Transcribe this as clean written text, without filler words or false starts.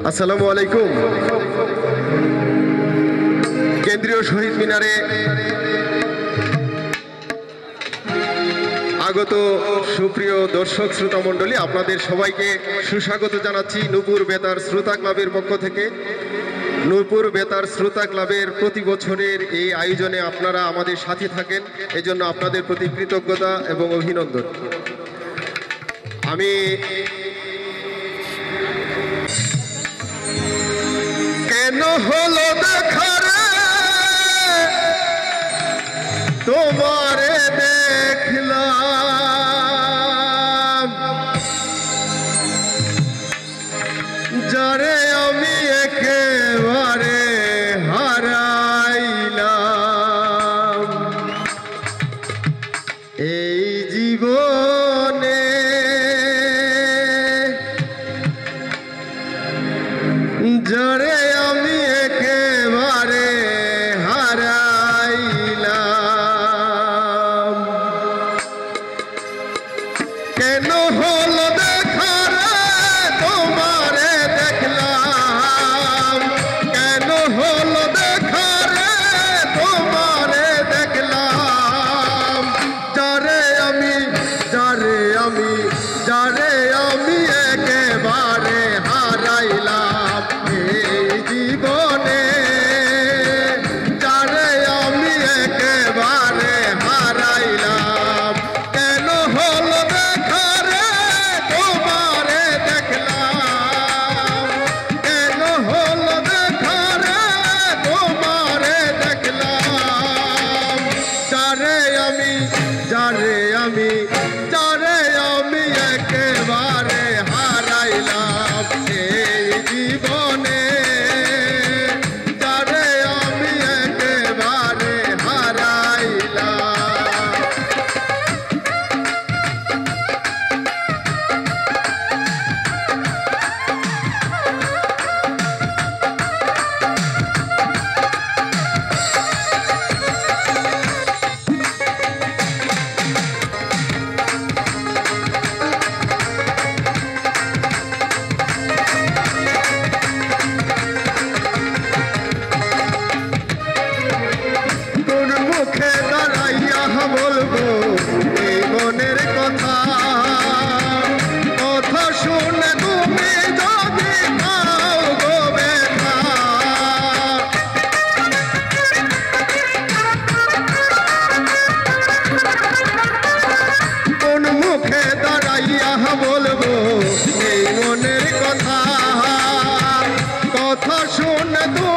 আসসালামু আলাইকুম। কেন্দ্রীয় শহীদ মিনারে আগত সুপ্রিয় দর্শক শ্রোতা মণ্ডলী, আপনাদের সবাইকে সুস্বাগত জানাচ্ছি নূপুর বেতার শ্রোতা ক্লাবের পক্ষ থেকে। নূপুর বেতার শ্রোতা ক্লাবের প্রতি বছরের এই আয়োজনে আপনারা আমাদের সাথে থাকেন, এজন্য আপনাদের প্রতি কৃতজ্ঞতা এবং অভিনন্দন। আমি কেন হলো দেখা রে তোমারে দেখলাম, যারে আমি একেবারে হারাইলাম এই জীবনে। যারে আমি একেবারে হারাইলাম, কেন হলো দেখা রে তোমারে দেখলাম, কেন হলো দেখা রে তোমারে দেখলাম, যারে আমি একেবারে হারাইলাম এই জীবনে। যারে আমি একেবারে হারাইলাম, কেন হলো দেখা রে তোমারে দেখলাম, কেন হলো দেখা রে তোমারে দেখলাম, যারে আমি একেবারে হারাইলাম এই জীবনে। যারে আমি একেবারে হারাইলাম। মুখে দাঁড়াইয়া বলবো এই মনের কথা, কথা শুনে তুমি যদি পাও গো ব্যথা। কোন মুখে দাঁড়াইয়া বলবো এই মনের কথা, কথা শুনে তুমি